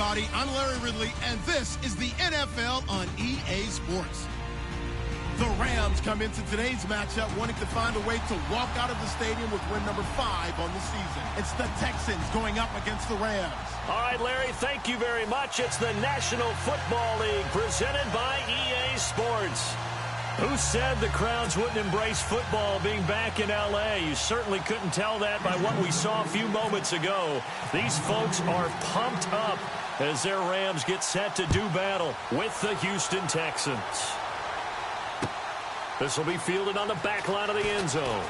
everybody. I'm Larry Ridley, and this is the NFL on EA Sports. The Rams come into today's matchup wanting to find a way to walk out of the stadium with win number 5 on the season. It's the Texans going up against the Rams. All right, Larry, thank you very much. It's the National Football League presented by EA Sports. Who said the crowds wouldn't embrace football being back in L.A.? You certainly couldn't tell that by what we saw a few moments ago. These folks are pumped up as their Rams get set to do battle with the Houston Texans. This will be fielded on the back line of the end zone.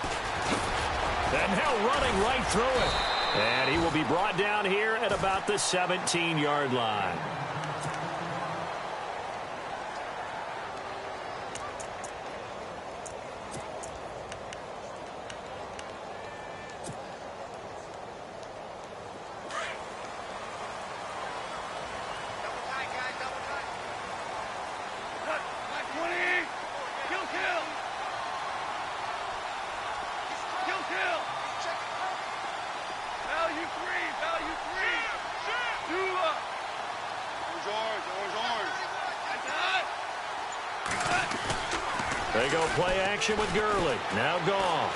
And now running right through it. And he will be brought down here at about the 17-yard line. They go play action with Gurley. Now Goff.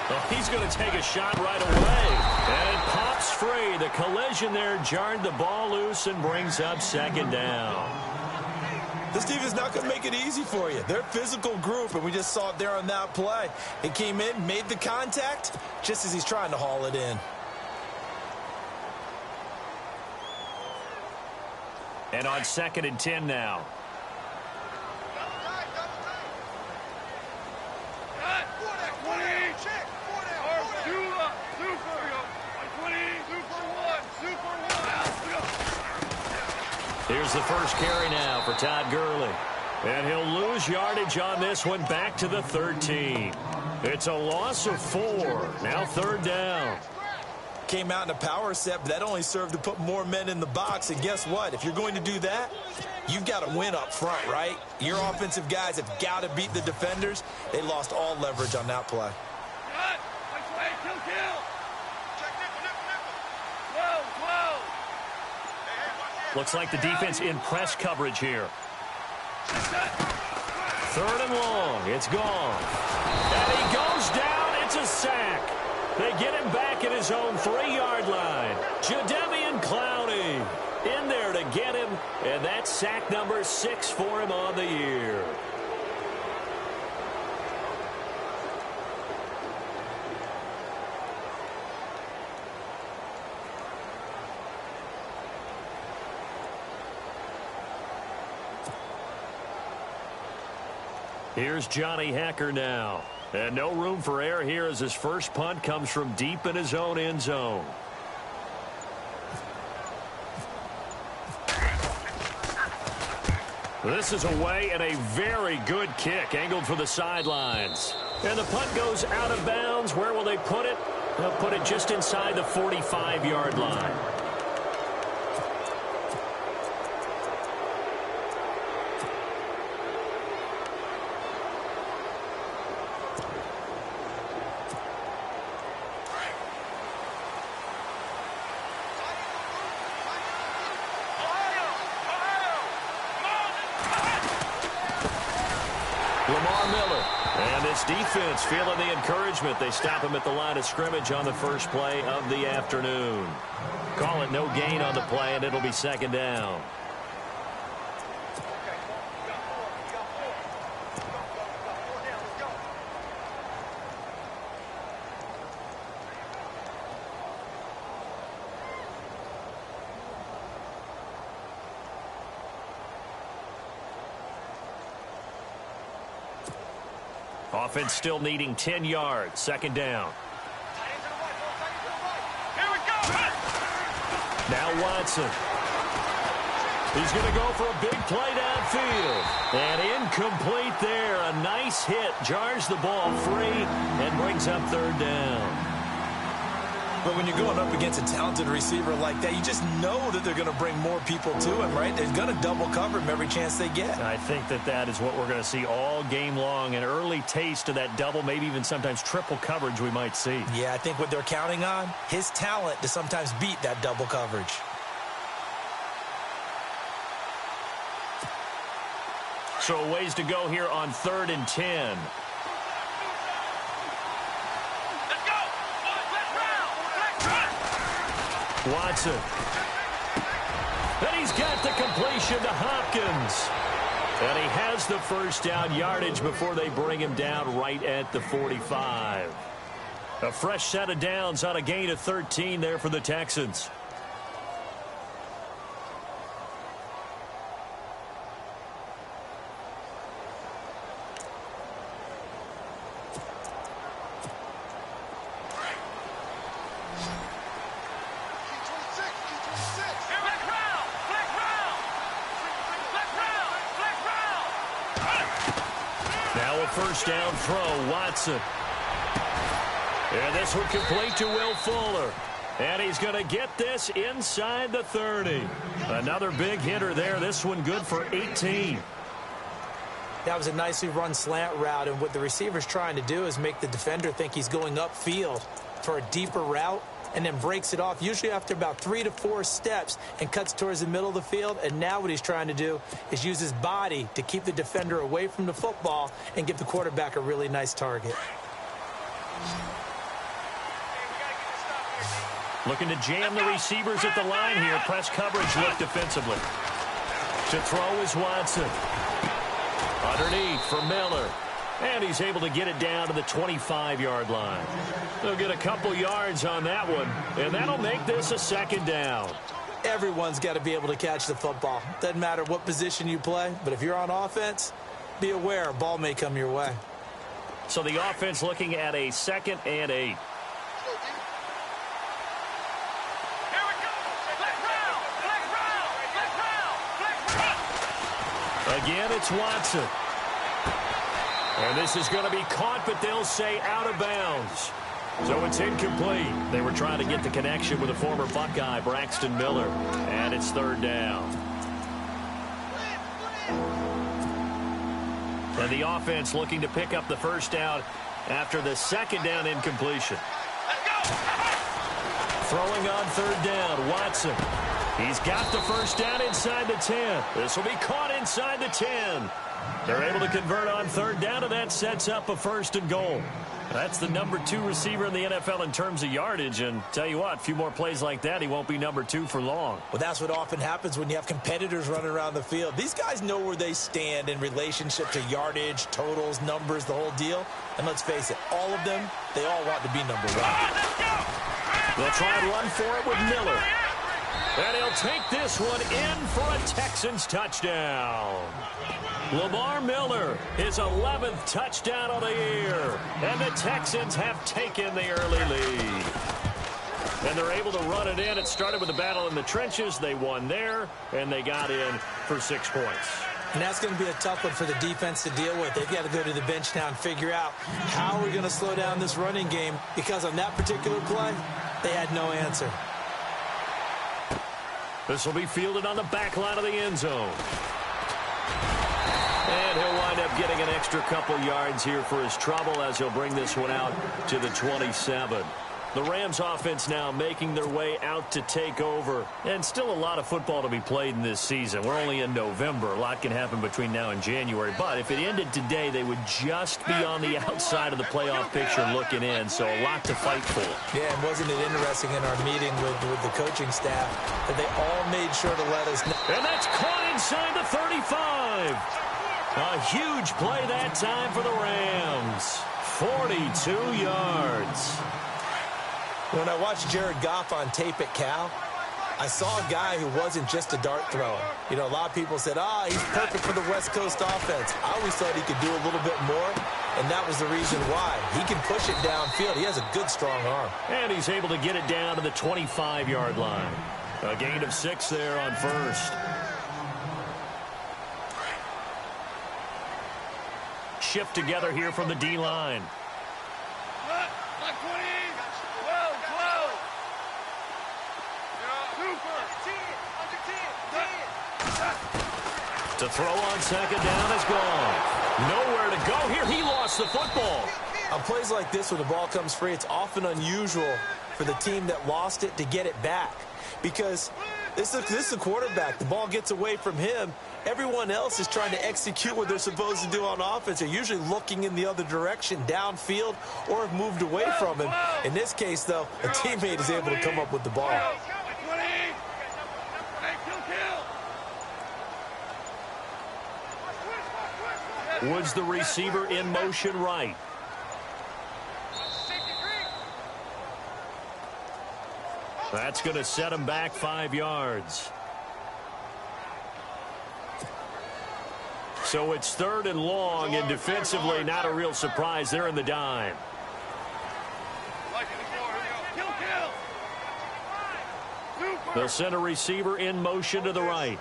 Oh, he's going to take a shot right away. And it pops free. The collision there jarred the ball loose and brings up second down. This defense not going to make it easy for you. They're a physical group, and we just saw it there on that play. It came in, made the contact, just as he's trying to haul it in. And on 2nd and 10 now. Here's the first carry now for Todd Gurley. And he'll lose yardage on this one back to the 13. It's a loss of 4. Now 3rd down. Came out in a power set, but that only served to put more men in the box. And guess what? If you're going to do that, you've got to win up front, right? Your offensive guys have got to beat the defenders. They lost all leverage on that play. Looks like the defense in press coverage here. 3rd and long. It's gone. And he goes down. It's a sack. They get him back at his own 3-yard line. Jadeveon Clowney in there to get him. And that's sack number 6 for him on the year. Here's Johnny Hacker now. And no room for error here as his first punt comes from deep in his own end zone. This is away and a very good kick angled for the sidelines. And the punt goes out of bounds. Where will they put it? They'll put it just inside the 45-yard line. Defense feeling the encouragement. They stop him at the line of scrimmage on the first play of the afternoon. Call it no gain on the play, and it'll be 2nd down. Offense still needing 10 yards. 2nd down. Here we go. Now Watson. He's going to go for a big play downfield. And incomplete there. A nice hit. Jars the ball free and brings up 3rd down. But when you're going up against a talented receiver like that, you just know that they're going to bring more people to him, right? They're going to double cover him every chance they get. I think that is what we're going to see all game long. An early taste of that double, maybe even sometimes triple coverage we might see. Yeah, I think what they're counting on, his talent to sometimes beat that double coverage. So a ways to go here on 3rd and 10. Watson. And he's got the completion to Hopkins. And he has the first down yardage before they bring him down right at the 45. A fresh set of downs on a gain of 13 there for the Texans. First down throw, Watson. And this one complete to Will Fuller. And he's going to get this inside the 30. Another big hitter there. This one good for 18. That was a nicely run slant route, and what the receiver's trying to do is make the defender think he's going upfield for a deeper route, and then breaks it off, usually after about 3 to 4 steps, and cuts towards the middle of the field. And now what he's trying to do is use his body to keep the defender away from the football and give the quarterback a really nice target. Looking to jam the receivers at the line here. Press coverage look defensively. To throw is Watson. Underneath for Miller. And he's able to get it down to the 25-yard line. They'll get a couple yards on that one, and that'll make this a second down. Everyone's got to be able to catch the football. Doesn't matter what position you play, but if you're on offense, be aware a ball may come your way. So the offense looking at a 2nd and 8. Again, it's Watson. And this is going to be caught, but they'll say out of bounds. So it's incomplete. They were trying to get the connection with a former Buckeye, Braxton Miller. And it's 3rd down. And the offense looking to pick up the first down after the 2nd down incompletion. Throwing on 3rd down, Watson. He's got the first down inside the 10. This will be caught inside the 10. They're able to convert on 3rd down, and that sets up a 1st and goal. That's the number 2 receiver in the NFL in terms of yardage, and tell you what, a few more plays like that, he won't be number 2 for long. Well, that's what often happens when you have competitors running around the field. These guys know where they stand in relationship to yardage, totals, numbers, the whole deal. And let's face it, all of them, they all want to be number 1. They'll try and run for it with Miller. And he'll take this one in for a Texans touchdown. Lamar Miller, his 11th touchdown of the year. And the Texans have taken the early lead. And they're able to run it in. It started with a battle in the trenches. They won there, and they got in for 6 points. And that's going to be a tough one for the defense to deal with. They've got to go to the bench now and figure out how we're going to slow down this running game, because on that particular play, they had no answer. This will be fielded on the back line of the end zone. And he'll wind up getting an extra couple yards here for his trouble as he'll bring this one out to the 27. The Rams offense now making their way out to take over. And still a lot of football to be played in this season. We're only in November. A lot can happen between now and January. But if it ended today, they would just be on the outside of the playoff picture looking in. So a lot to fight for. Yeah, and wasn't it interesting in our meeting with the coaching staff that they all made sure to let us know. And that's caught inside the 35. A huge play that time for the Rams. 42 yards. When I watched Jared Goff on tape at Cal, I saw a guy who wasn't just a dart thrower. You know, a lot of people said, he's perfect for the West Coast offense. I always thought he could do a little bit more, and that was the reason why. He can push it downfield. He has a good, strong arm. And he's able to get it down to the 25-yard line. A gain of 6 there on first. Shift together here from the D-line. To throw on 2nd down is gone. Nowhere to go here. He lost the football. On plays like this where the ball comes free, it's often unusual for the team that lost it to get it back. Because this is a quarterback. The ball gets away from him, Everyone else is trying to execute what they're supposed to do on offense. They're usually looking in the other direction, downfield, or have moved away from him. In this case, though, a teammate is able to come up with the ball. Woods, the receiver, in motion right. That's going to set him back 5 yards. So it's 3rd and long, and defensively not a real surprise. They're in the dime. They'll send a receiver in motion to the right.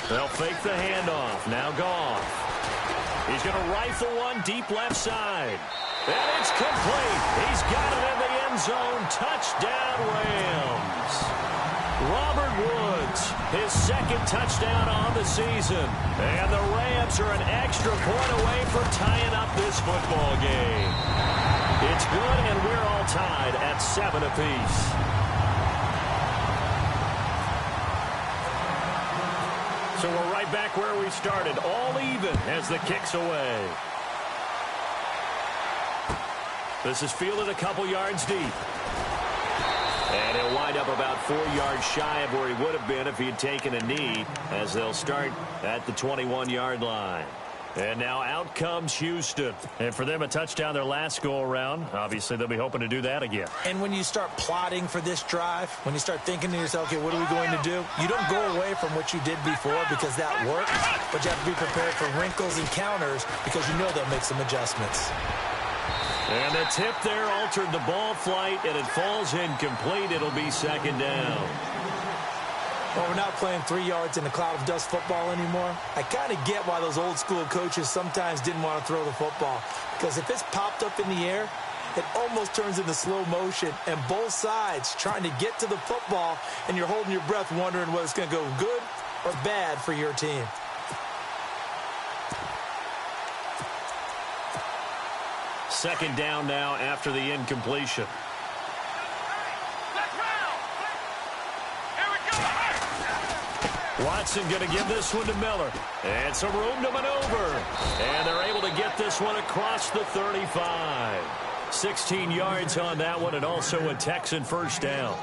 They'll fake the handoff. Now Goff. He's going to rifle one deep left side. And it's complete. He's got it in the end zone. Touchdown, Rams. Robert Woods, his 2nd touchdown on the season. And the Rams are an extra point away from tying up this football game. It's good, and we're all tied at 7 apiece. So we're right back where we started, all even as the kick's away. This is fielded a couple yards deep. And he'll wind up about 4 yards shy of where he would have been if he had taken a knee, as they'll start at the 21-yard line. And now out comes Houston. And for them, a touchdown their last go-around. Obviously, they'll be hoping to do that again. And when you start plotting for this drive, when you start thinking to yourself, okay, what are we going to do? You don't go away from what you did before because that worked, but you have to be prepared for wrinkles and counters because you know they'll make some adjustments. And the tip there altered the ball flight, and it falls incomplete. It'll be 2nd down. Well, we're not playing 3 yards in a cloud of dust football anymore. I kind of get why those old school coaches sometimes didn't want to throw the football. Because if it's popped up in the air, it almost turns into slow motion. And both sides trying to get to the football, and you're holding your breath wondering whether it's going to go good or bad for your team. Second down now after the incompletion. Watson going to give this one to Miller. And some room to maneuver. And they're able to get this one across the 35. 16 yards on that one, and also a Texan first down.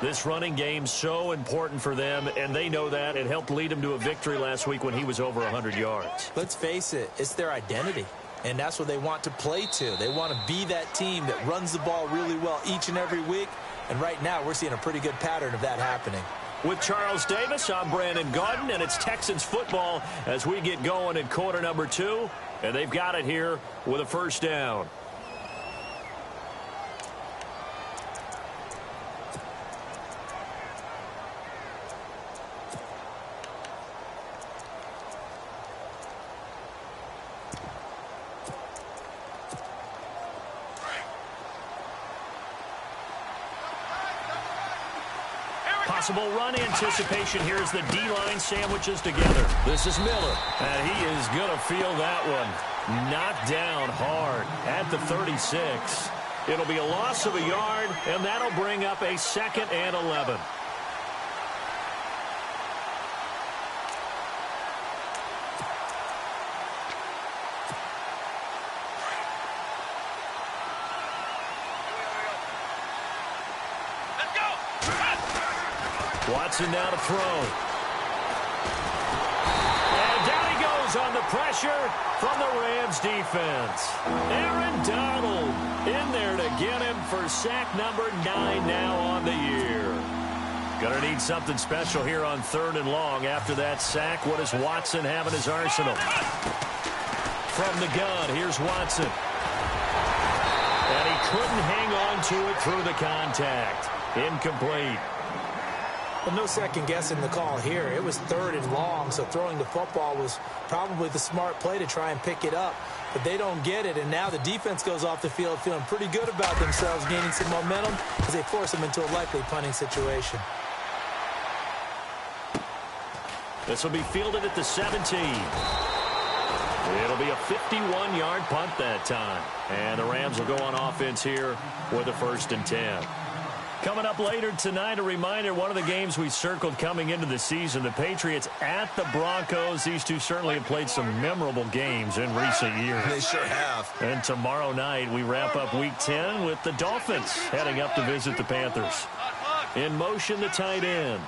This running game so important for them, and they know that. It helped lead them to a victory last week when he was over 100 yards. Let's face it, it's their identity. And that's what they want to play to. They want to be that team that runs the ball really well each and every week. And right now, we're seeing a pretty good pattern of that happening. With Charles Davis, I'm Brandon Gaudin, and it's Texans football as we get going in quarter number 2. And they've got it here with a first down. Possible run anticipation here as the D-line sandwiches together. This is Miller, and he is going to feel that one. Knocked down hard at the 36. It'll be a loss of a yard, and that'll bring up a 2nd and 11. Watson now to throw. And down he goes on the pressure from the Rams defense. Aaron Donald in there to get him for sack number 9 now on the year. Gonna need something special here on 3rd and long after that sack. What does Watson have in his arsenal? From the gun, here's Watson. And he couldn't hang on to it through the contact. Incomplete. Well, no second guessing the call here. It was 3rd and long, so throwing the football was probably the smart play to try and pick it up. But they don't get it, and now the defense goes off the field feeling pretty good about themselves, gaining some momentum as they force them into a likely punting situation. This will be fielded at the 17. It'll be a 51-yard punt that time. And the Rams will go on offense here with a 1st and 10. Coming up later tonight, a reminder, one of the games we circled coming into the season, the Patriots at the Broncos. These two certainly have played some memorable games in recent years. They sure have. And tomorrow night, we wrap up Week 10 with the Dolphins heading up to visit the Panthers. In motion, the tight end.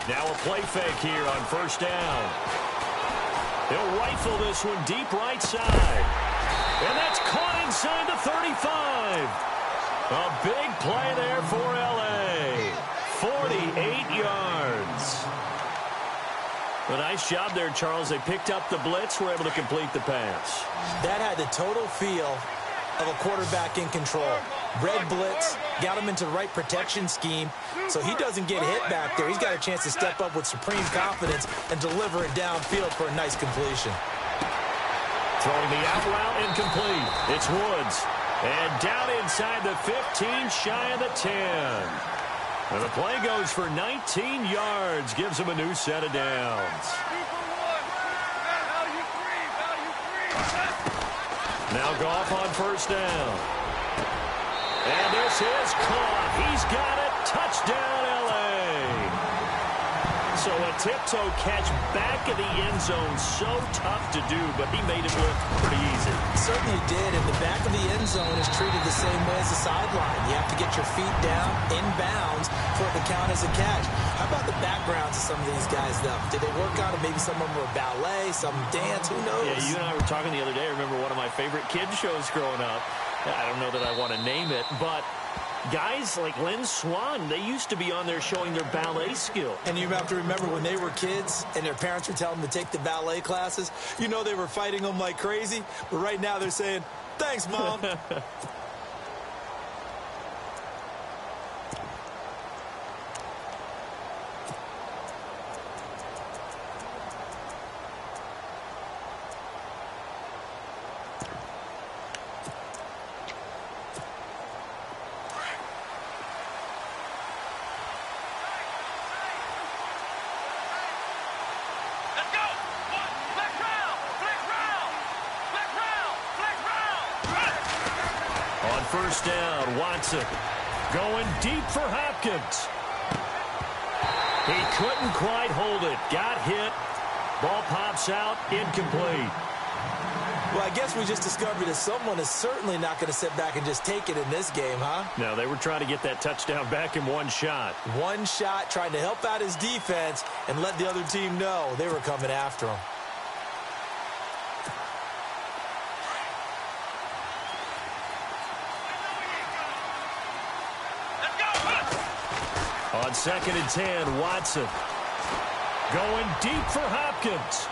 Now a play fake here on first down. They'll rifle this one deep right side. And that's caught inside the 35. A big play there for L.A. 48 yards. A nice job there, Charles. They picked up the blitz, were able to complete the pass. That had the total feel of a quarterback in control. Red blitz, got him into the right protection scheme, so he doesn't get hit back there. He's got a chance to step up with supreme confidence and deliver it downfield for a nice completion. Throwing the out route incomplete. It's Woods. And down inside the 15, shy of the 10. And the play goes for 19 yards. Gives him a new set of downs. Now Goff on first down. And this is caught. He's got it. Touchdown, L.A. So a tiptoe catch back in the end zone, so tough to do, but he made it look pretty easy. Certainly did, and the back of the end zone is treated the same way as the sideline. You have to get your feet down, inbounds, for it to count as a catch. How about the backgrounds of some of these guys, though? Did they work on it? Maybe some of them were ballet, some dance, who knows? Yeah, you and I were talking the other day. I remember one of my favorite kids shows growing up. I don't know that I want to name it, but guys like Lynn Swan, they used to be on there showing their ballet skill. And you have to remember when they were kids and their parents were telling them to take the ballet classes, you know they were fighting them like crazy. But right now they're saying, thanks, Mom. First down, Watson going deep for Hopkins. He couldn't quite hold it. Got hit. Ball pops out, incomplete. Well, I guess we just discovered that someone is certainly not going to sit back and just take it in this game, huh? No, they were trying to get that touchdown back in one shot. One shot, trying to help out his defense and let the other team know they were coming after him. On 2nd and 10, Watson going deep for Hopkins.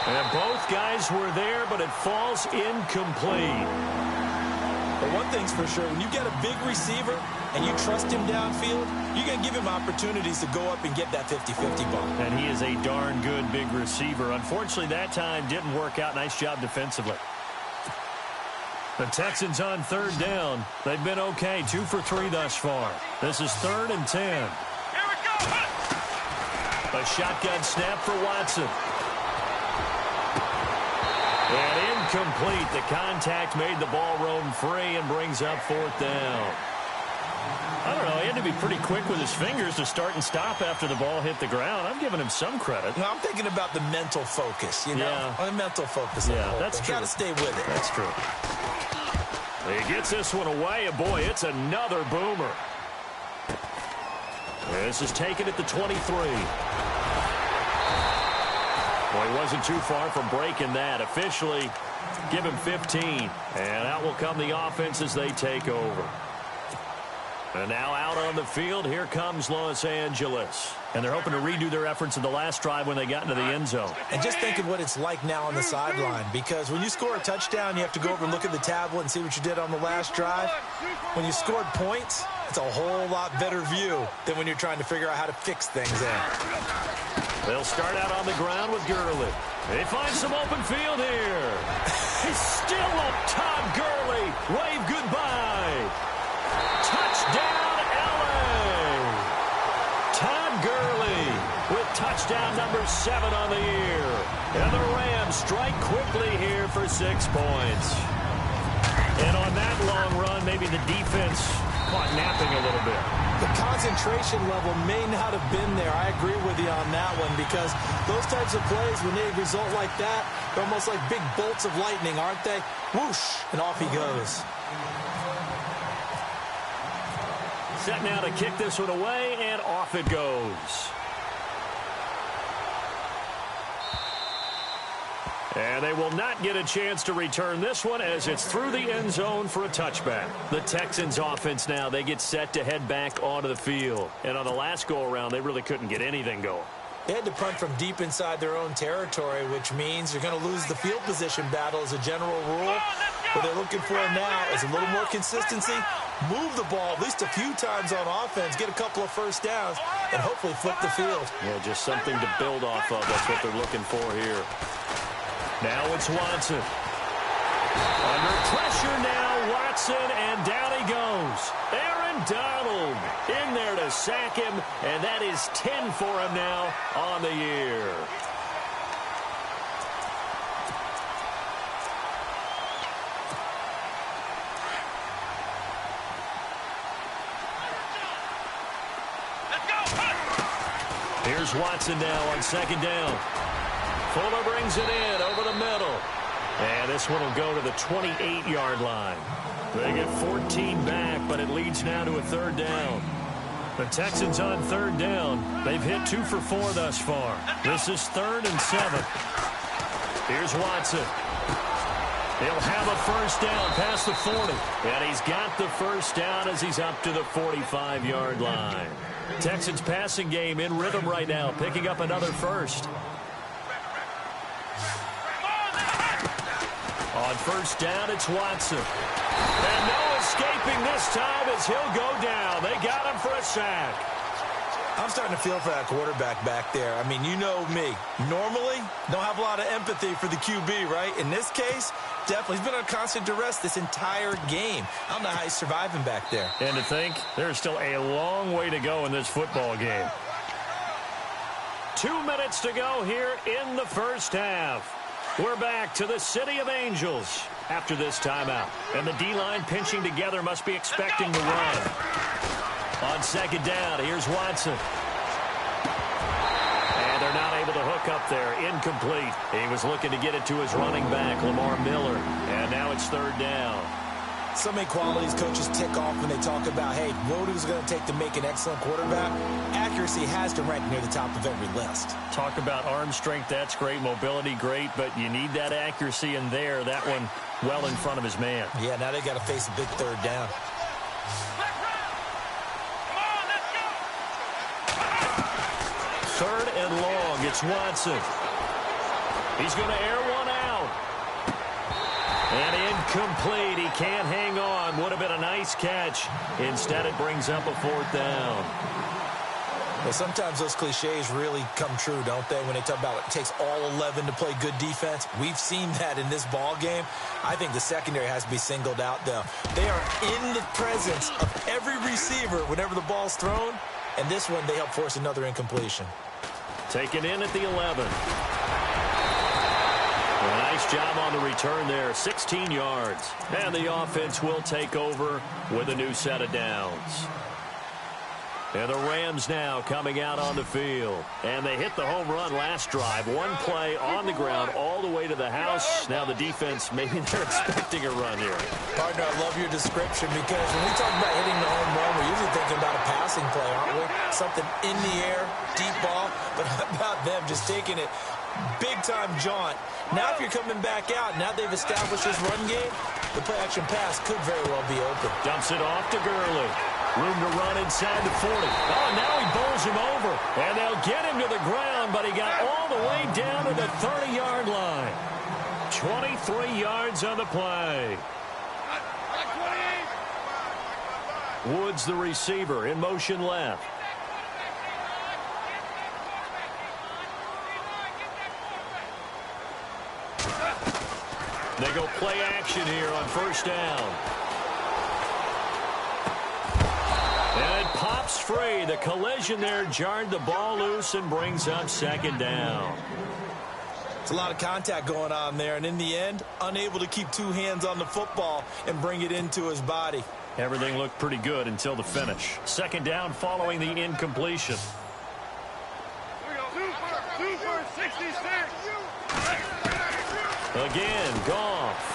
And both guys were there, but it falls incomplete. But one thing's for sure, when you get a big receiver and you trust him downfield, you're going to give him opportunities to go up and get that 50-50 ball. And he is a darn good big receiver. Unfortunately, that time didn't work out. Nice job defensively. The Texans on 3rd down. They've been okay, 2 for 3 thus far. This is 3rd and 10. Here we go. A shotgun snap for Watson. And incomplete. The contact made the ball roam free and brings up 4th down. I don't know. He had to be pretty quick with his fingers to start and stop after the ball hit the ground. I'm giving him some credit. No, I'm thinking about the mental focus, you know? The mental focus. Yeah, that's true. Got to stay with it. That's true. He gets this one away, and boy, it's another boomer. This is taken at the 23. Well, he wasn't too far from breaking that. Officially, give him 15. And out will come the offense as they take over. And now out on the field, here comes Los Angeles. And they're hoping to redo their efforts in the last drive when they got into the end zone. And just think of what it's like now on the sideline, because when you score a touchdown, you have to go over and look at the tablet and see what you did on the last drive. When you scored points, it's a whole lot better view than when you're trying to figure out how to fix things in. They'll start out on the ground with Gurley. They find some open field here. He's still up top, Gurley. Wave goodbye. Touchdown, L.A. Todd Gurley with touchdown. touchdown number 7 on the year. And the Rams strike quickly here for 6 points. And on that long run, maybe the defense caught napping a little bit. The concentration level may not have been there. I agree with you on that one, because those types of plays, when they result like that, they're almost like big bolts of lightning, aren't they? Whoosh, and off he goes. Set now to kick this one away, and off it goes. And they will not get a chance to return this one as it's through the end zone for a touchback. The Texans offense now, they get set to head back onto the field. And on the last go-around, they really couldn't get anything going. They had to punt from deep inside their own territory, which means you're going to lose the field position battle as a general rule. What they're looking for now is a little more consistency, move the ball at least a few times on offense, get a couple of first downs, and hopefully flip the field. Yeah, just something to build off of. That's what they're looking for here. Now it's Watson. Under pressure now, Watson, and down he goes. Aaron Donald in there to sack him, and that is 10 for him now on the year. Here's Watson now on 2nd down. Fuller brings it in over the middle. And this one will go to the 28-yard line. They get 14 back, but it leads now to a 3rd down. The Texans on 3rd down. They've hit 2 for 4 thus far. This is 3rd and 7. Here's Watson. He'll have a first down past the 40. And he's got the first down as he's up to the 45-yard line. Texans passing game in rhythm right now, picking up another first. On 1st down, it's Watson. And no escaping this time as he'll go down. They got him for a sack. I'm starting to feel for that quarterback back there. I mean, you know me. Normally, don't have a lot of empathy for the QB, right? In this case, definitely. He's been on constant duress this entire game. I don't know how he's surviving back there. And to think, there's still a long way to go in this football game. 2 minutes to go here in the first half. We're back to the City of Angels after this timeout. And the D-line pinching together must be expecting the run. On 2nd down, here's Watson. And they're not able to hook up there. Incomplete. He was looking to get it to his running back, Lamar Miller. And now it's 3rd down. So many qualities coaches tick off when they talk about, hey, what is it going to take to make an excellent quarterback? Accuracy has to rank near the top of every list. Talk about arm strength, that's great. Mobility, great. But you need that accuracy in there. That one well in front of his man. Yeah, now they got to face a big 3rd down. Third and long, it's Watson. He's going to air one out. And incomplete. He can't hang on. Would have been a nice catch. Instead, it brings up a 4th down. Well, sometimes those cliches really come true, don't they? When they talk about it takes all 11 to play good defense. We've seen that in this ball game. I think the secondary has to be singled out, though. They are in the presence of every receiver whenever the ball's thrown. And this one, they help force another incompletion. Taken in at the 11. A nice job on the return there, 16 yards. And the offense will take over with a new set of downs. And the Rams now coming out on the field. And they hit the home run last drive. One play on the ground all the way to the house. Now the defense, maybe they're expecting a run here. Partner, I love your description because when we talk about hitting the home run, we're usually thinking about a passing play, aren't we? Something in the air, deep ball. But how about them just taking it big-time jaunt? Now if you're coming back out, now they've established this run game, the play-action pass could very well be open. Dumps it off to Gurley. Room to run inside the 40. Oh, and now he bowls him over. And they'll get him to the ground, but he got all the way down to the 30-yard line. 23 yards on the play. Woods, the receiver, in motion left. They go play action here on 1st down. And it pops slips free. The collision there jarred the ball loose and brings up second down. It's a lot of contact going on there, and in the end, unable to keep two hands on the football and bring it into his body. Everything looked pretty good until the finish. Second down following the incompletion. Again, Goff.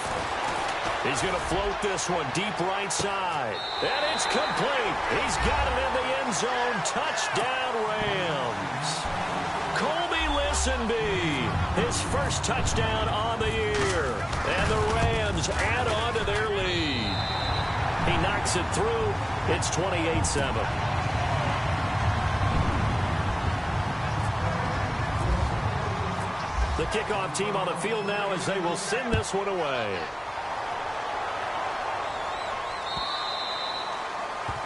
He's going to float this one deep right side. And it's complete. He's got it in the end zone. Touchdown, Rams. Colby Listenbee, his first touchdown on the year. And the Rams add on to their lead. He knocks it through. It's 28-7. The kickoff team on the field now as they will send this one away.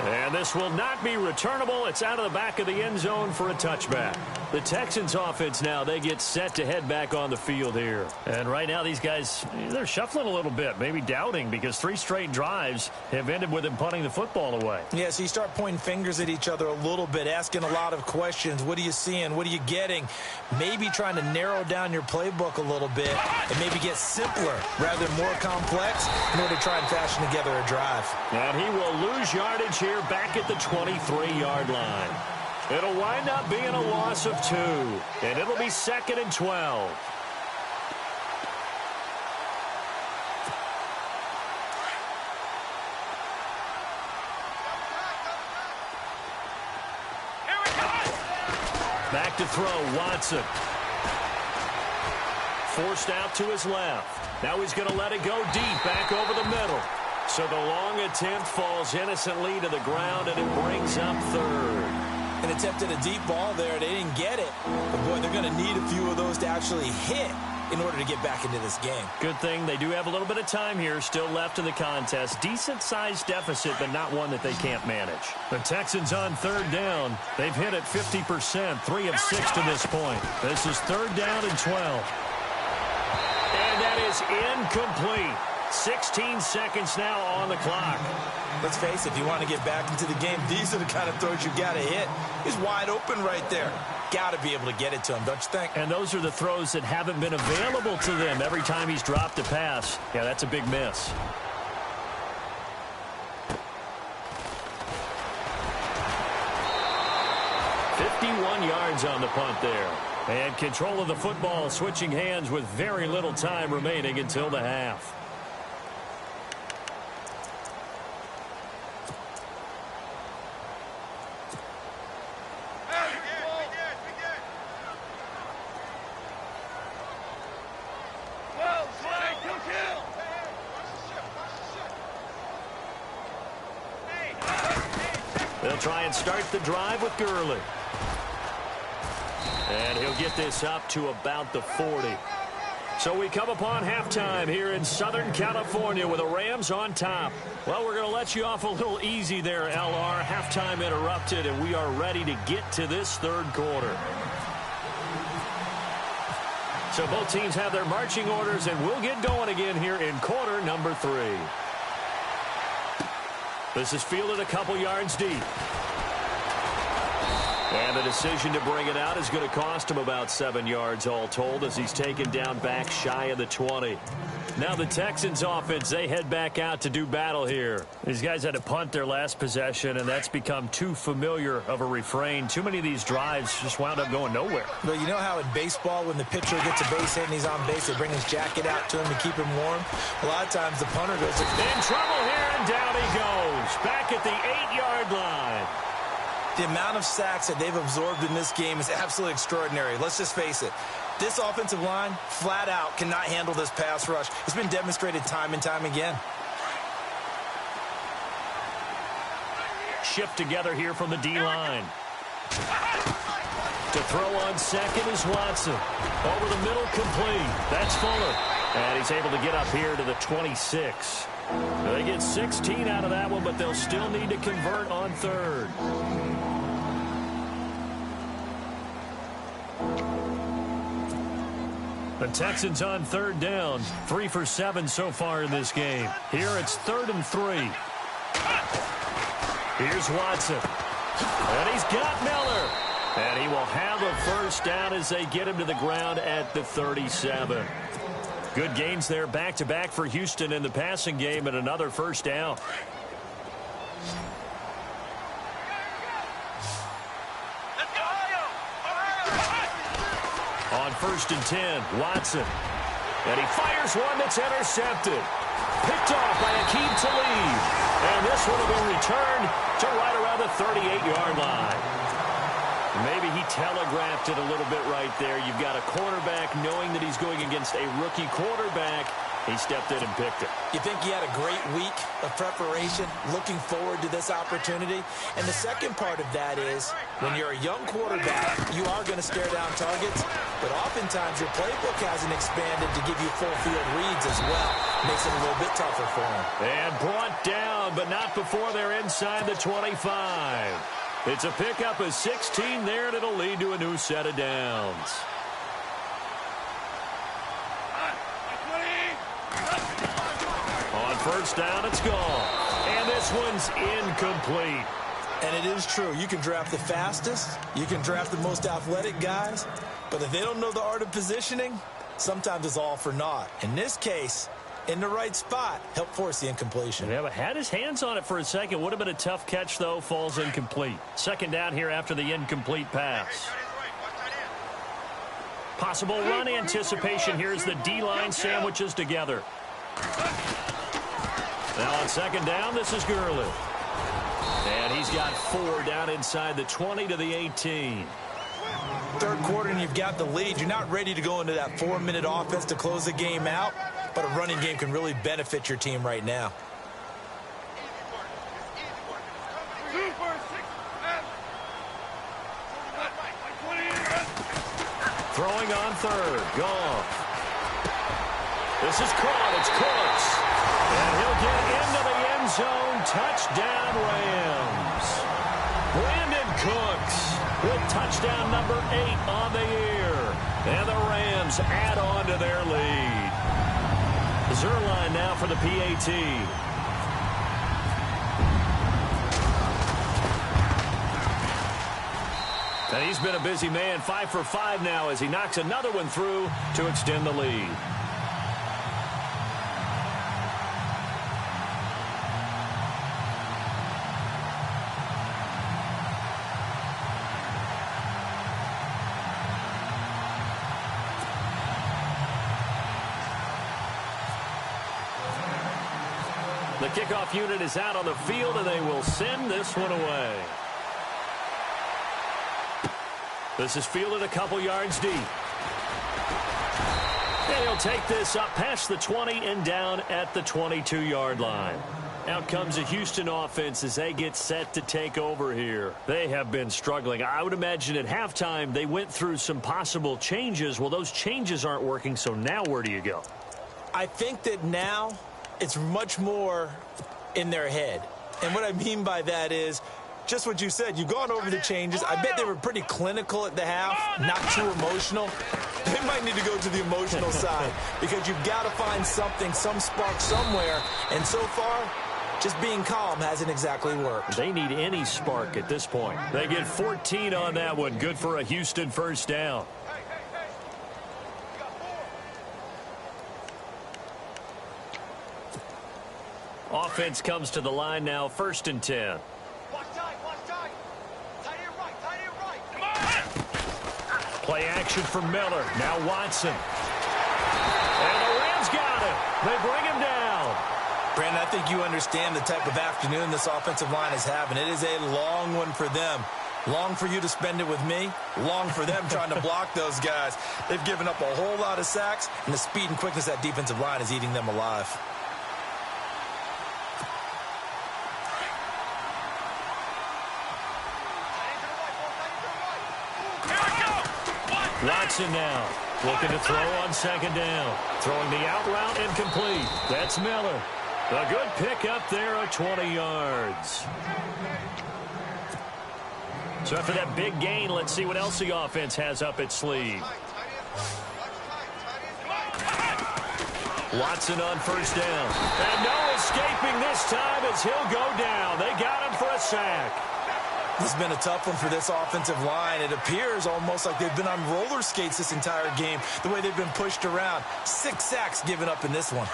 And this will not be returnable. It's out of the back of the end zone for a touchback. The Texans offense now, they get set to head back on the field here. And right now these guys, they're shuffling a little bit, maybe doubting, because 3 straight drives have ended with them punting the football away. Yeah, so you start pointing fingers at each other a little bit, asking a lot of questions. What are you seeing? What are you getting? Maybe trying to narrow down your playbook a little bit and maybe get simpler rather than more complex in order to try and fashion together a drive. And he will lose yardage here back at the 23-yard line. It'll wind up being a loss of 2, and it'll be 2nd and 12. Back to throw, Watson. Forced out to his left. Now he's going to let it go deep, back over the middle. So the long attempt falls innocently to the ground, and it brings up 3rd. An attempt at a deep ball there. They didn't get it. But, boy, they're going to need a few of those to actually hit in order to get back into this game. Good thing they do have a little bit of time here still left in the contest. Decent-sized deficit, but not one that they can't manage. The Texans on 3rd down. They've hit it 50%, 3 of 6 to this point. This is 3rd down and 12. And that is incomplete. 16 seconds now on the clock. Let's face it, if you want to get back into the game, these are the kind of throws you got to hit. He's wide open right there. Got to be able to get it to him, don't you think? And those are the throws that haven't been available to them every time he's dropped a pass. Yeah, that's a big miss. "51 yards on the punt there. And control of the football switching hands with very little time remaining until the half. They'll try and start the drive with Gurley. And he'll get this up to about the 40. So we come upon halftime here in Southern California with the Rams on top. Well, we're going to let you off a little easy there, LR. Halftime interrupted, and we are ready to get to this 3rd quarter. So both teams have their marching orders, and we'll get going again here in quarter number 3. This is fielded a couple yards deep. And the decision to bring it out is going to cost him about 7 yards all told as he's taken down back shy of the 20. Now the Texans offense, they head back out to do battle here. These guys had to punt their last possession, and that's become too familiar of a refrain. Too many of these drives just wound up going nowhere. Well, you know how in baseball when the pitcher gets a base hit and he's on base, they bring his jacket out to him to keep him warm? A lot of times the punter goes in trouble here, and down he goes. Back at the 8-yard line. The amount of sacks that they've absorbed in this game is absolutely extraordinary. Let's just face it. This offensive line, flat out, cannot handle this pass rush. It's been demonstrated time and time again. Shift together here from the D-line. To throw on second is Watson. Over the middle, complete. That's Fuller. And he's able to get up here to the 26. They get 16 out of that one, but they'll still need to convert on 3rd. The Texans on 3rd down. 3 for 7 so far in this game. Here it's 3rd and 3. Here's Watson. And he's got Miller. And he will have a first down as they get him to the ground at the 37. Good gains there back-to-back for Houston in the passing game and another first down. On 1st and 10, Watson. And he fires one that's intercepted. Picked off by Aqib Talib. And this one will be returned to right around the 38-yard line. Maybe he telegraphed it a little bit right there. You've got a cornerback knowing that he's going against a rookie quarterback. He stepped in and picked it. You think he had a great week of preparation, looking forward to this opportunity? And the second part of that is, when you're a young quarterback, you are going to stare down targets, but oftentimes your playbook hasn't expanded to give you full field reads as well. Makes it a little bit tougher for him. And brought down, but not before they're inside the 25. It's a pickup of 16 there, and it'll lead to a new set of downs. On 1st down, it's gone. And this one's incomplete. And it is true. You can draft the fastest. You can draft the most athletic guys. But if they don't know the art of positioning, sometimes it's all for naught. In this case, in the right spot, help force the incompletion. Yeah, but had his hands on it for a second. Would have been a tough catch, though. Falls incomplete. 2nd down here after the incomplete pass. Possible run anticipation here as the D-line sandwiches together. Now on 2nd down, this is Gurley. And he's got 4 down inside the 20 to the 18. 3rd quarter and you've got the lead. You're not ready to go into that 4-minute offense to close the game out, but a running game can really benefit your team right now. Throwing on 3rd. Goff. This is caught. It's Cooks. And he'll get into the end zone. Touchdown, Rams. Brandon Cooks with touchdown number 8 on the year. And the Rams add on to their lead. Zerline now for the PAT. And he's been a busy man, 5 for 5 now as he knocks another one through to extend the lead. The kickoff unit is out on the field, and they will send this one away. This is fielded a couple yards deep. And he'll take this up past the 20 and down at the 22-yard line. Out comes the Houston offense as they get set to take over here. They have been struggling. I would imagine at halftime they went through some possible changes. Well, those changes aren't working, so now where do you go? I think that now it's much more in their head. And what I mean by that is just what you said. You've gone over the changes. I bet they were pretty clinical at the half, not too emotional. They might need to go to the emotional side because you've got to find something, some spark somewhere. And so far, just being calm hasn't exactly worked. They need any spark at this point. They get 14 on that one. Good for a Houston first down. Offense comes to the line now, 1st and 10. Play action for Miller. Now Watson. And the Rams got him. They bring him down. Brandon, I think you understand the type of afternoon this offensive line is having. It is a long one for them. Long for you to spend it with me. Long for them trying to block those guys. They've given up a whole lot of sacks, and the speed and quickness of that defensive line is eating them alive. Watson now looking to throw on 2nd down. Throwing the out route incomplete. That's Miller. A good pickup there at 20 yards. So after that big gain, let's see what else the offense has up its sleeve. Watson on 1st down. And no escaping this time as he'll go down. They got him for a sack. It's been a tough one for this offensive line. It appears almost like they've been on roller skates this entire game, the way they've been pushed around. 6 sacks given up in this one.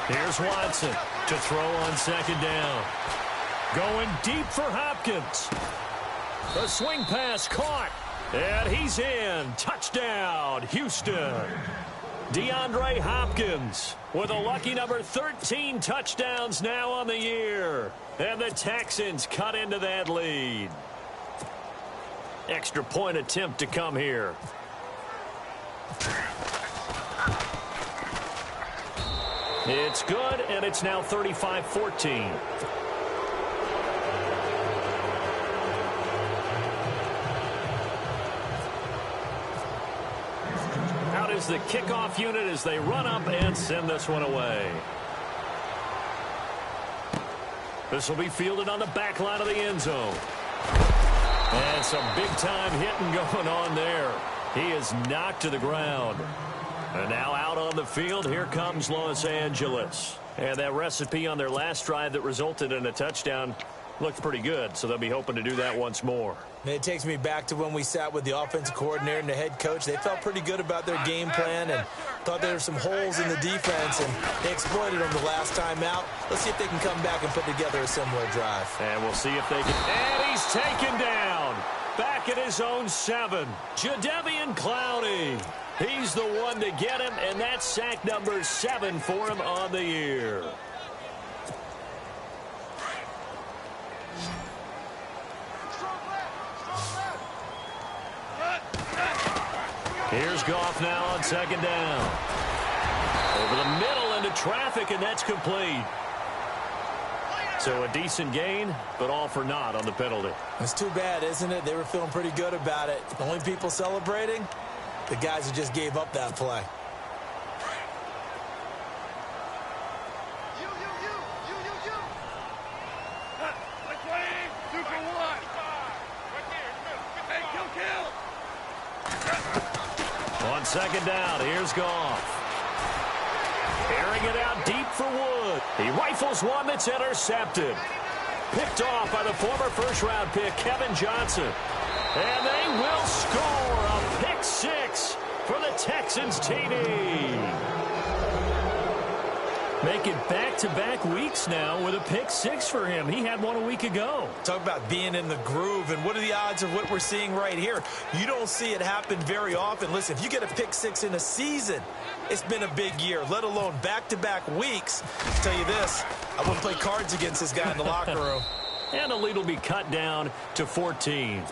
Here's Watson to throw on second down. Going deep for Hopkins. The swing pass caught. And he's in. Touchdown, Houston. DeAndre Hopkins with a lucky number 13 touchdowns now on the year. And the Texans cut into that lead. Extra point attempt to come here. It's good, and it's now 35-14. Out is the kickoff unit as they run up and send this one away. This will be fielded on the back line of the end zone. And some big-time hitting going on there. He is knocked to the ground. And now out on the field, here comes Los Angeles. And that recipe on their last drive that resulted in a touchdown looked pretty good, so they'll be hoping to do that once more. It takes me back to when we sat with the offensive coordinator and the head coach. They felt pretty good about their game plan and thought there were some holes in the defense, and they exploited them the last time out. Let's see if they can come back and put together a similar drive. And we'll see if they can. And he's taken down. Back at his own 7. Jadeveon Clowney. He's the one to get him, and that's sack number 7 for him on the year. Here's Goff now on second down. Over the middle into traffic, and that's complete. So a decent gain, but all for naught on the penalty. It's too bad, isn't it? They were feeling pretty good about it. The only people celebrating, the guys who just gave up that play. On second down, here's Goff. Airing it out deep for Wood. He rifles one that's intercepted. Picked off by the former first-round pick, Kevin Johnson. And they will score a pick 6 for the Texans TD. Make it back-to-back weeks now with a pick 6 for him. He had one a week ago. Talk about being in the groove, and what are the odds of what we're seeing right here? You don't see it happen very often. Listen, if you get a pick 6 in a season, it's been a big year, let alone back-to-back weeks. I'll tell you this, I wouldn't play cards against this guy in the locker room. And the lead will be cut down to 14.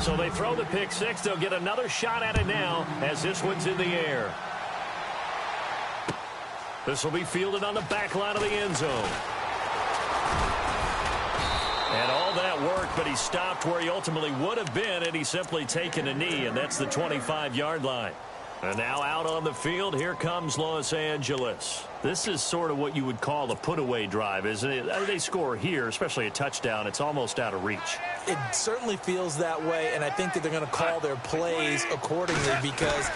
So they throw the pick 6. They'll get another shot at it now as this one's in the air. This will be fielded on the back line of the end zone. And all that worked, but he stopped where he ultimately would have been, and he's simply taken a knee, and that's the 25-yard line. And now out on the field, here comes Los Angeles. This is sort of what you would call a put-away drive, isn't it? They score here, especially a touchdown. It's almost out of reach. It certainly feels that way, and I think that they're going to call their plays accordingly, because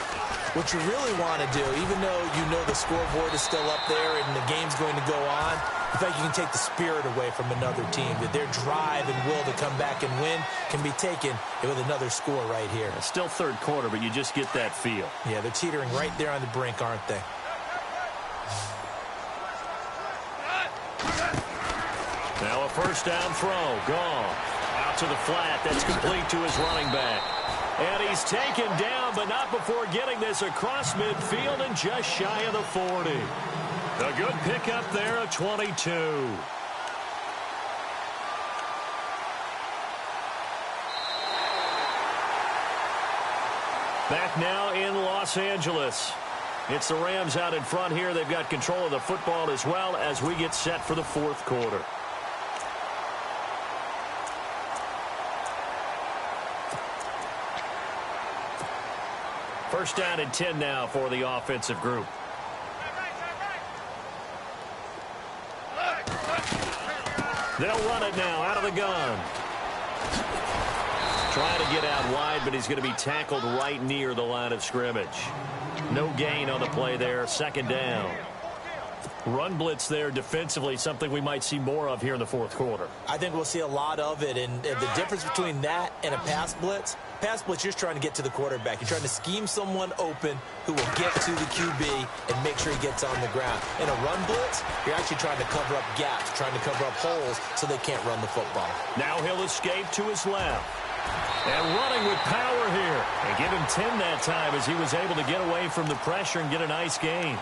what you really want to do, even though you know the scoreboard is still up there and the game's going to go on, in fact, you can take the spirit away from another team, that their drive and will to come back and win can be taken with another score right here. It's still third quarter, but you just get that feel. Yeah, they're teetering right there on the brink, aren't they? Now a first down throw. Gone. Out to the flat. That's complete to his running back. And he's taken down, but not before getting this across midfield and just shy of the 40. A good pickup there of 22. Back now in Los Angeles. It's the Rams out in front here. They've got control of the football as well as we get set for the fourth quarter. First down and 10 now for the offensive group. They'll run it now out of the gun. Trying to get out wide, but he's going to be tackled right near the line of scrimmage. No gain on the play there. Second down. Run blitz there defensively, something we might see more of here in the fourth quarter. I think we'll see a lot of it, and the difference between that and a pass blitz, you're just trying to get to the quarterback. You're trying to scheme someone open who will get to the QB and make sure he gets on the ground. In a run blitz, you're actually trying to cover up gaps, trying to cover up holes so they can't run the football. Now he'll escape to his left. And running with power here. They give him 10 that time as he was able to get away from the pressure and get a nice gain.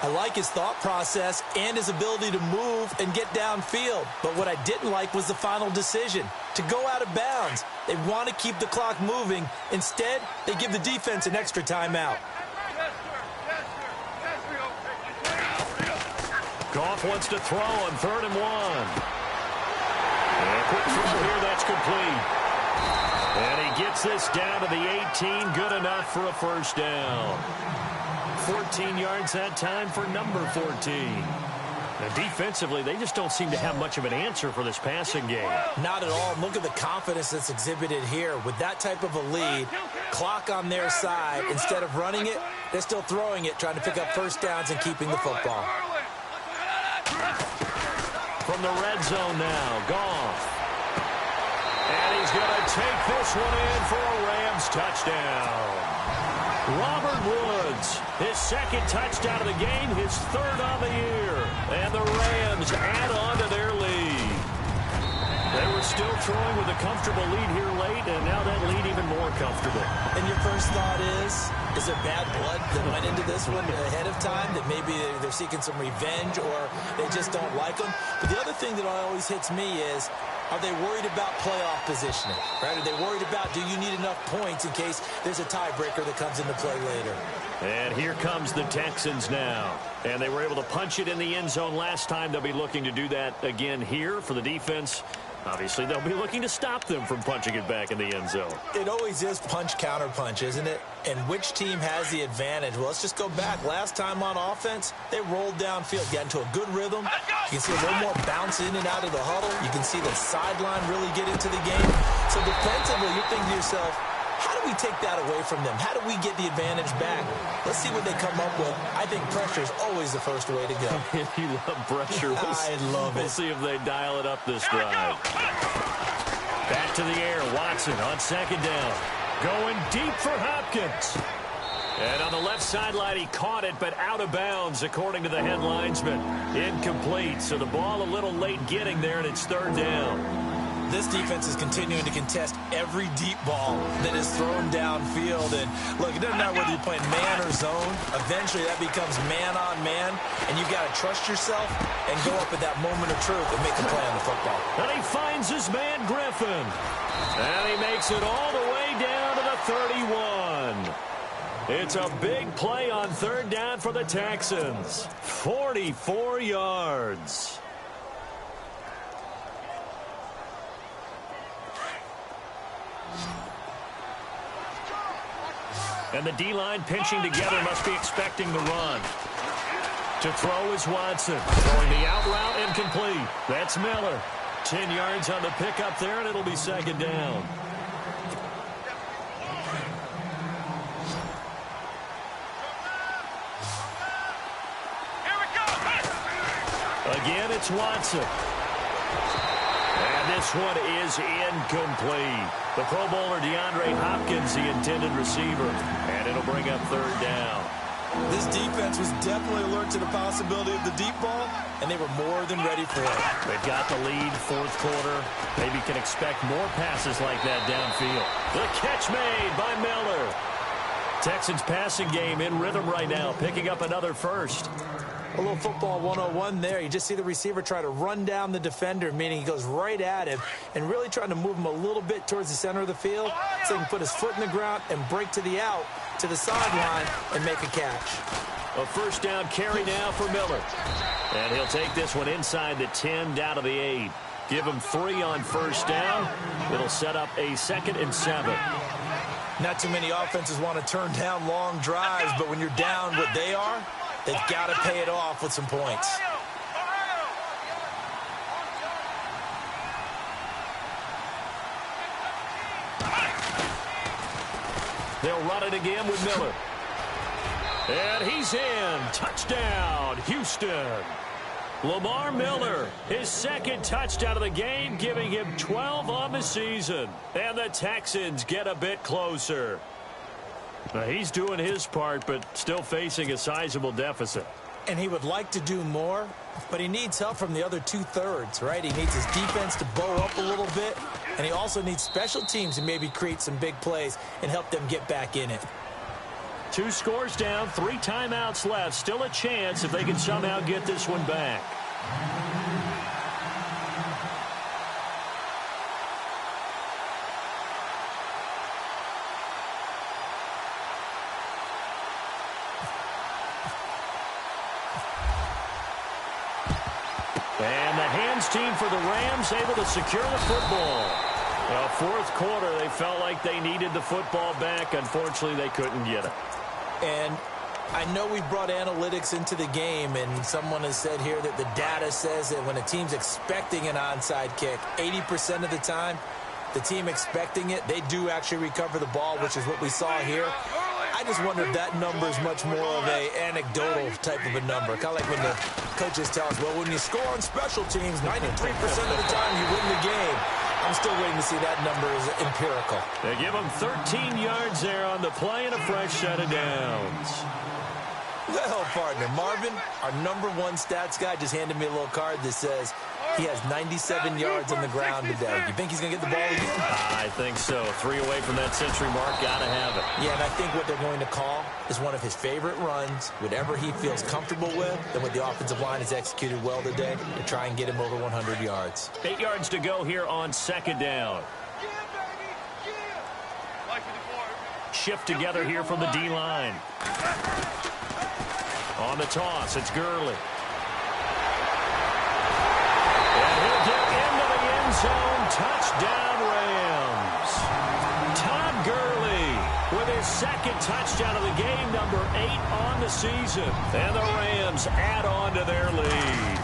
I like his thought process and his ability to move and get downfield. But what I didn't like was the final decision, to go out of bounds. They want to keep the clock moving. Instead, they give the defense an extra timeout. Goff wants to throw on 3rd and 1. And a quick throw here, that's complete. And he gets this down to the 18, good enough for a first down. 14 yards that time for number 14. Now, defensively, they just don't seem to have much of an answer for this passing game. Not at all. Look at the confidence that's exhibited here. With that type of a lead, clock on their side, instead of running it, they're still throwing it, trying to pick up first downs and keeping the football. From the red zone now, Goff. And he's going to take this one in for a Rams touchdown. Robert Woods, his second touchdown of the game, his 3rd on the year. And the Rams add on to their lead. They were still throwing with a comfortable lead here late, and now that lead even more comfortable. And your first thought is there bad blood that went into this one ahead of time, that maybe they're seeking some revenge or they just don't like them? But the other thing that always hits me is, are they worried about playoff positioning? Right? Are they worried about, do you need enough points in case there's a tiebreaker that comes into play later? And here comes the Texans now. And they were able to punch it in the end zone last time. They'll be looking to do that again here for the defense. Obviously, they'll be looking to stop them from punching it back in the end zone. It always is punch-counter-punch, isn't it? And which team has the advantage? Well, let's just go back. Last time on offense, they rolled downfield, got into a good rhythm. You can see a little more bounce in and out of the huddle. You can see the sideline really get into the game. So defensively, you're thinking to yourself, how do we take that away from them? How do we get the advantage back? Let's see what they come up with. I think pressure is always the first way to go. You love pressure. I love it. We'll see if they dial it up this drive. Back to the air. Watson on 2nd down. Going deep for Hopkins. And on the left sideline, he caught it, but out of bounds, according to the head linesman. Incomplete. So the ball a little late getting there, and it's 3rd down. This defense is continuing to contest every deep ball that is thrown downfield. And look, it doesn't matter whether you're playing man or zone. Eventually, that becomes man on man, and you've got to trust yourself and go up at that moment of truth and make a play on the football. And he finds his man, Griffin. And he makes it all the way down to the 31. It's a big play on 3rd down for the Texans. 44 yards. And the D-line pinching together, must be expecting the run. To throw is Watson. Throwing the out route, incomplete. That's Miller. 10 yards on the pickup there, and it'll be 2nd down. Again, it's Watson. And this one is incomplete. The Pro Bowler DeAndre Hopkins, the intended receiver. And it'll bring up 3rd down. This defense was definitely alert to the possibility of the deep ball, and they were more than ready for it. They've got the lead, 4th quarter. Maybe can expect more passes like that downfield. The catch made by Miller. Texans passing game in rhythm right now, picking up another first. A little football 101 there. You just see the receiver try to run down the defender, meaning he goes right at him and really trying to move him a little bit towards the center of the field so he can put his foot in the ground and break to the out, to the sideline, and make a catch. A first down carry now for Miller. And he'll take this one inside the 10 down to the 8. Give him 3 on first down. It'll set up a 2nd and 7. Not too many offenses want to turn down long drives, but when you're down what they are, they've got to pay it off with some points. They'll run it again with Miller. And he's in. Touchdown, Houston. Lamar Miller, his second touchdown of the game, giving him 12 on the season. And the Texans get a bit closer. Now, he's doing his part, but still facing a sizable deficit. And he would like to do more, but he needs help from the other two-thirds, right? He needs his defense to bow up a little bit, and he also needs special teams to maybe create some big plays and help them get back in it. 2 scores down, 3 timeouts left. Still a chance if they can somehow get this one back. And the hands team for the Rams able to secure the football. Well, fourth quarter, they felt like they needed the football back. Unfortunately, they couldn't get it. And I know we brought analytics into the game, and someone has said here that the data says that when a team's expecting an onside kick, 80% of the time, the team expecting it, they do actually recover the ball, which is what we saw here. I just wonder if that number is much more of a anecdotal type of a number. Kind of like when the coaches tell us, well, when you score on special teams, 93% of the time you win the game. I'm still waiting to see that number is empirical. They give him 13 yards there on the play and a fresh set of downs. Well, partner, Marvin, our #1 stats guy, just handed me a little card that says he has 97 yards on the ground today. You think he's going to get the ball again? I think so. 3 away from that century mark. Got to have it. Yeah, and I think what they're going to call is one of his favorite runs, whatever he feels comfortable with, and what the offensive line has executed well today to try and get him over 100 yards. 8 yards to go here on second down. Shift together here from the D-line. On the toss, it's Gurley. And he'll get into the end zone. Touchdown, Rams. Todd Gurley with his second touchdown of the game, #8 on the season. And the Rams add on to their lead.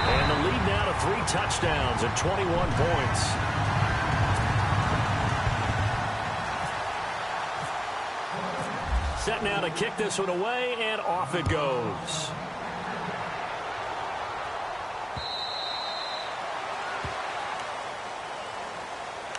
And the lead now to 3 touchdowns and 21 points. Set now to kick this one away, and off it goes.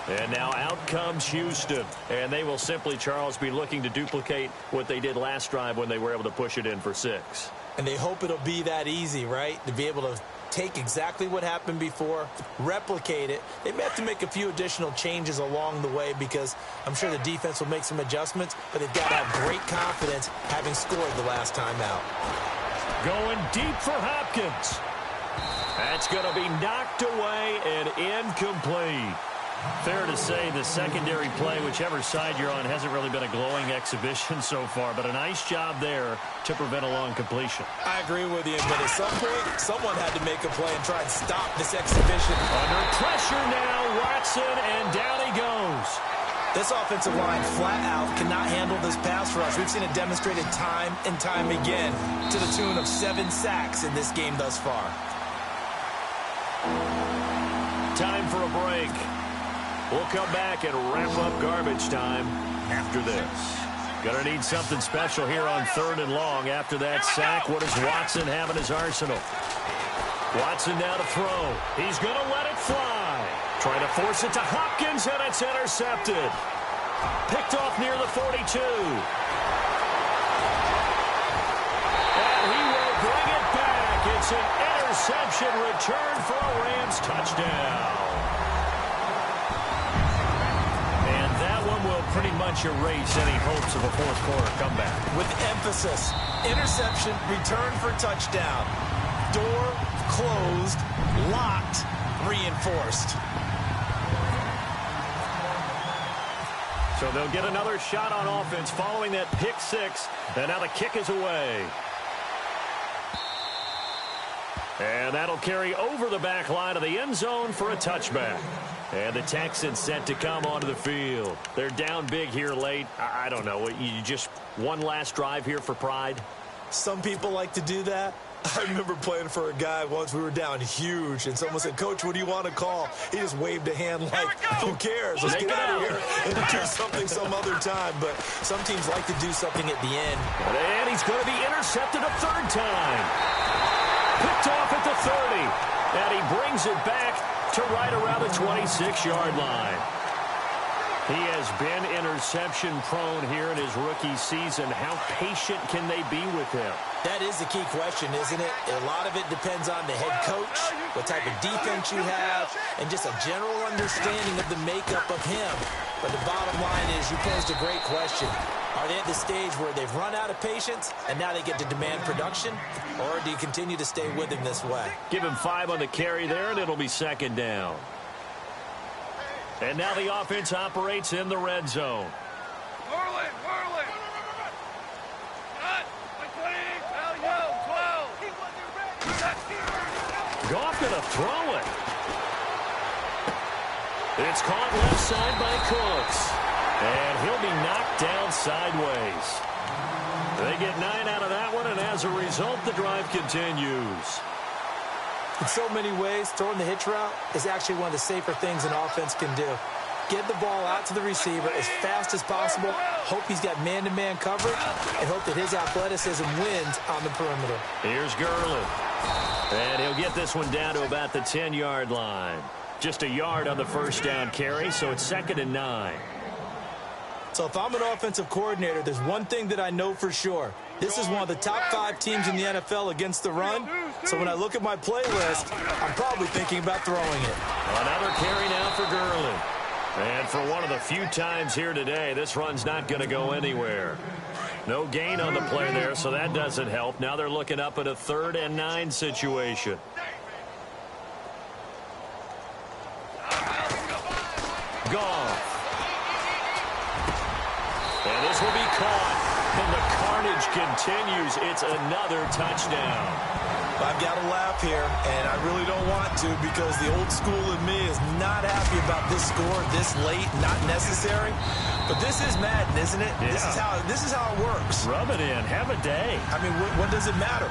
And now out comes Houston. And they will simply, Charles, be looking to duplicate what they did last drive when they were able to push it in for 6. And they hope it'll be that easy, right? To be able to take exactly what happened before, replicate it. They may have to make a few additional changes along the way because I'm sure the defense will make some adjustments, but they've got to have great confidence having scored the last time out. Going deep for Hopkins. That's going to be knocked away and incomplete. Fair to say the secondary play, whichever side you're on, hasn't really been a glowing exhibition so far, but a nice job there to prevent a long completion. I agree with you, but at some point, someone had to make a play and try and stop this exhibition. Under pressure now, Watson, and down he goes. This offensive line flat out cannot handle this pass rush. We've seen it demonstrated time and time again to the tune of 7 sacks in this game thus far. Time for a break. We'll come back and wrap up garbage time after this. Gonna need something special here on 3rd and long. After that sack, what does Watson have in his arsenal? Watson now to throw. He's gonna let it fly. Trying to force it to Hopkins, and it's intercepted. Picked off near the 42. And he will bring it back. It's an interception return for a Rams touchdown. Will pretty much erase any hopes of a fourth quarter comeback. With emphasis, interception, return for touchdown. Door closed, locked, reinforced. So they'll get another shot on offense following that pick 6, and now the kick is away. And that'll carry over the back line of the end zone for a touchback. And the Texans set to come onto the field. They're down big here late. I don't know. You just one last drive here for pride? Some people like to do that. I remember playing for a guy once. We were down huge, and someone said, "Coach, what do you want to call?" He just waved a hand like, "Who cares? Let's get out of here and do something some other time." But some teams like to do something at the end. And he's going to be intercepted a third time. Picked off at the 30. And he brings it back to right around the 26-yard line. He has been interception-prone here in his rookie season. How patient can they be with him? That is the key question, isn't it? A lot of it depends on the head coach, what type of defense you have, and just a general understanding of the makeup of him. But the bottom line is, you posed a great question. Are they at the stage where they've run out of patience and now they get to demand production? Or do you continue to stay with him this way? Give him 5 on the carry there, and it'll be second down. And now the offense operates in the red zone. Goff going to throw it. It's caught left side by Cooks. And he'll be knocked down sideways. They get 9 out of that one, and as a result, the drive continues. In so many ways, throwing the hitch route is actually one of the safer things an offense can do. Get the ball out to the receiver as fast as possible, hope he's got man-to-man coverage, and hope that his athleticism wins on the perimeter. Here's Gurley. And he'll get this one down to about the 10-yard line. Just a yard on the first down carry, so it's 2nd and 9. So if I'm an offensive coordinator, there's one thing that I know for sure. This is one of the top 5 teams in the NFL against the run. So when I look at my playlist, I'm probably thinking about throwing it. Another carry now for Gurley. And for one of the few times here today, this run's not going to go anywhere. No gain on the play there, so that doesn't help. Now they're looking up at a 3rd and 9 situation. Goff. And this will be caught. And the carnage continues. It's another touchdown. I've got to laugh here, and I really don't want to because the old school in me is not happy about this score this late, not necessary. But this is Madden, isn't it? Yeah. This is how it works. Rub it in. Have a day. I mean, what does it matter?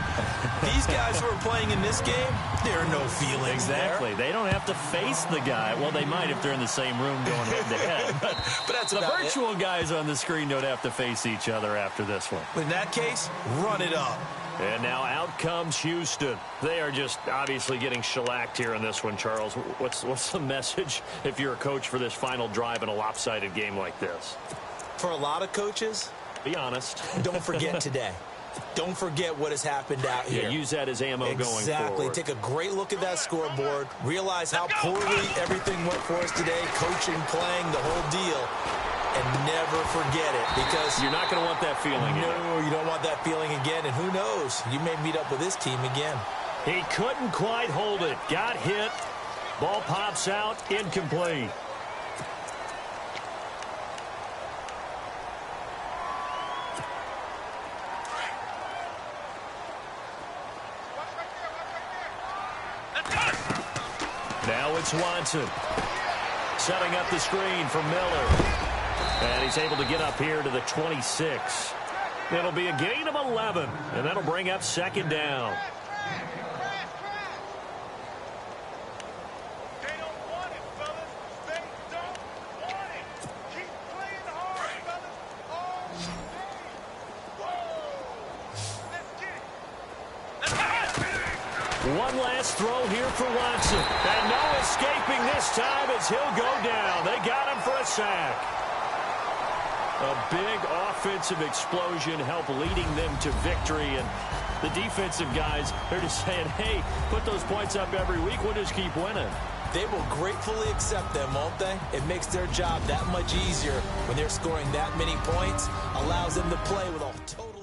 These guys who are playing in this game, there are no feelings Exactly. there. They don't have to face the guy. Well, they might if they're in the same room going head-to-head. But that's the about virtual guys on the screen don't have to face each other after this one. In that case, run it up. And now out comes Houston. They are just obviously getting shellacked here in this one, Charles. What's the message if you're a coach for this final drive in a lopsided game like this? For a lot of coaches, be honest. Don't forget today. Don't forget what has happened out here. Yeah, use that as ammo going forward. Exactly. Take a great look at that scoreboard. Realize how poorly everything went for us today. Coaching, playing, the whole deal. And never forget it, because you're not going to want that feeling. No, you don't want that feeling again. And who knows? You may meet up with this team again. He couldn't quite hold it. Got hit. Ball pops out. Incomplete. Now it's Watson. Setting up the screen for Miller. And he's able to get up here to the 26. It'll be a gain of 11, and that'll bring up 2nd down. One last throw here for Watson. And no escaping this time as he'll go down. They got him for a sack. A big offensive explosion helped leading them to victory. And the defensive guys, they're just saying, hey, put those points up every week. We'll just keep winning. They will gratefully accept them, won't they? It makes their job that much easier when they're scoring that many points. Allows them to play with a total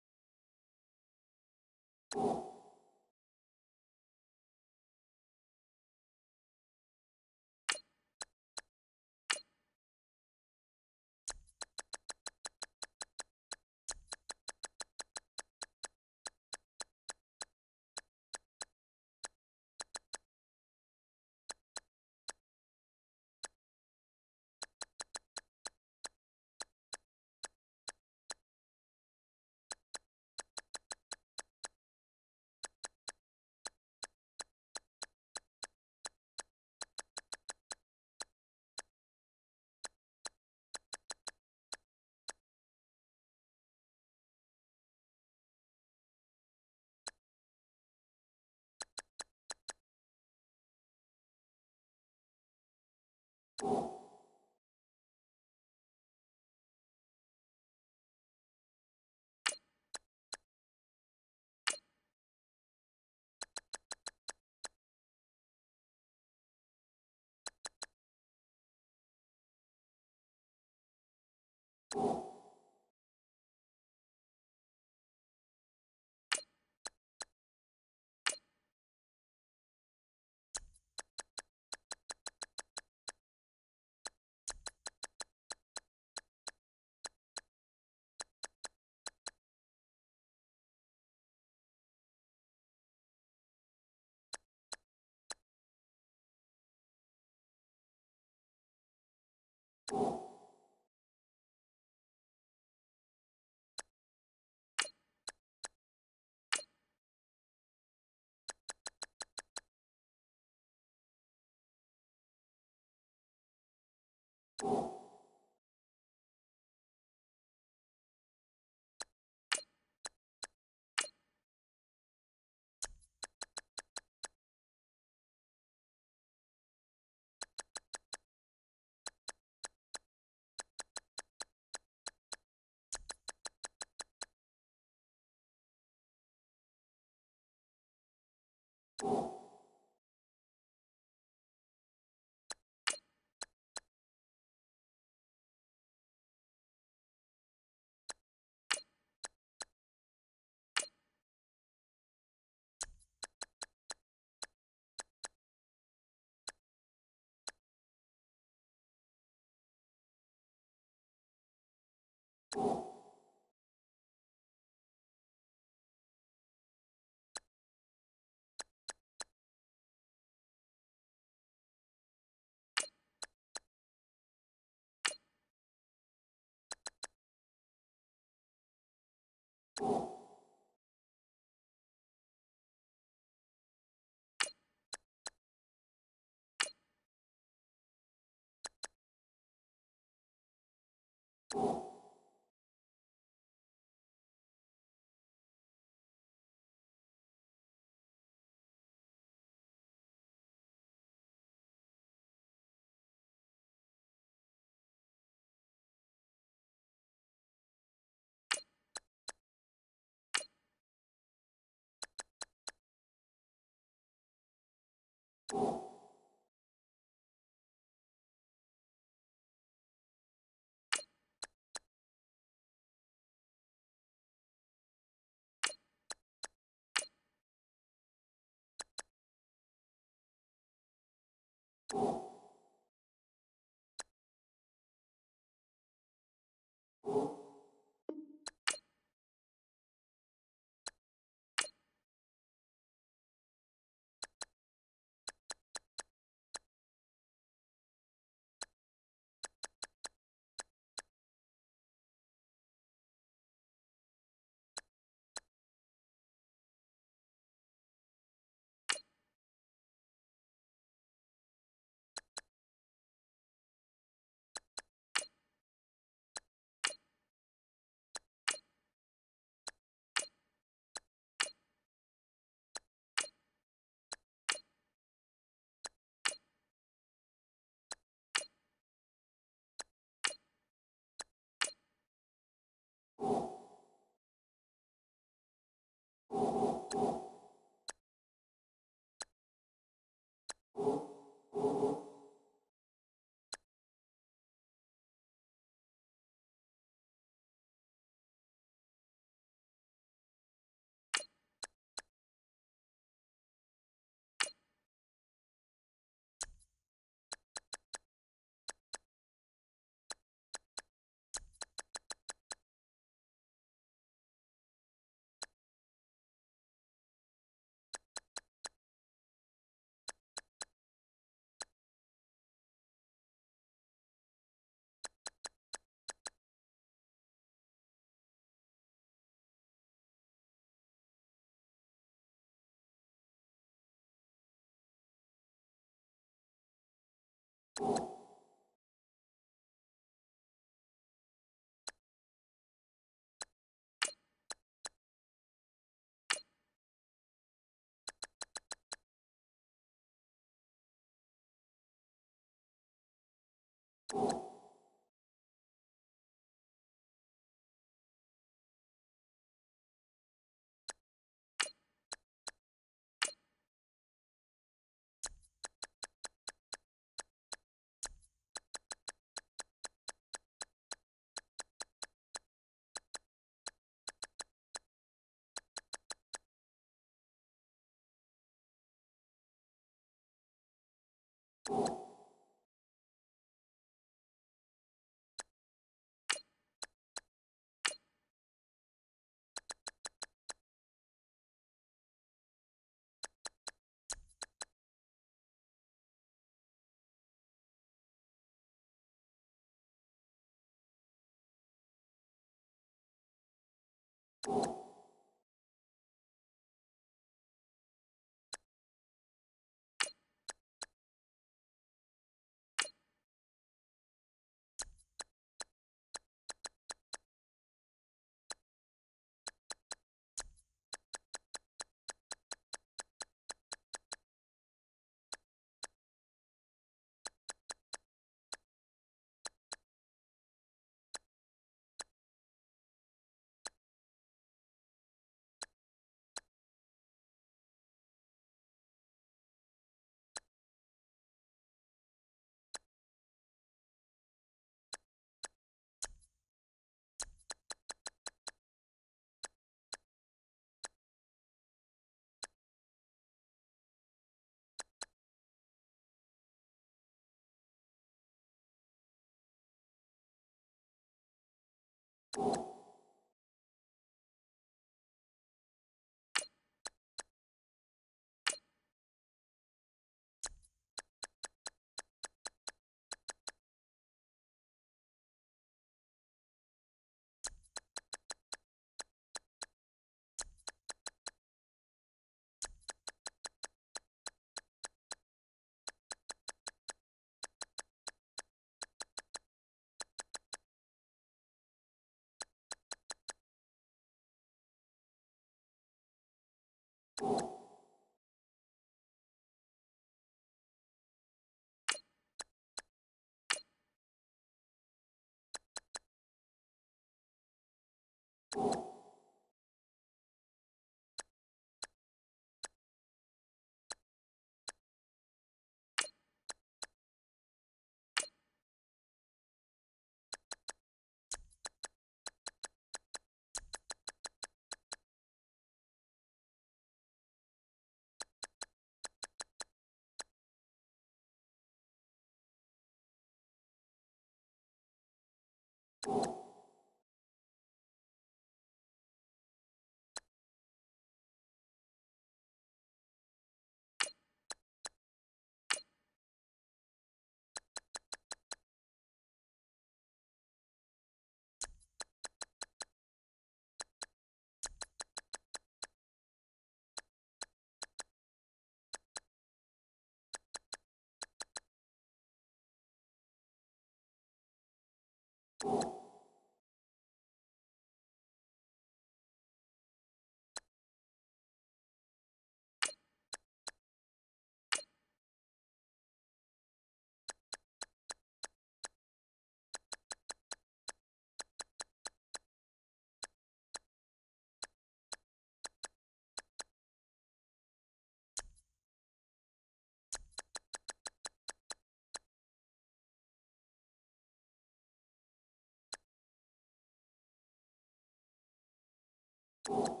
You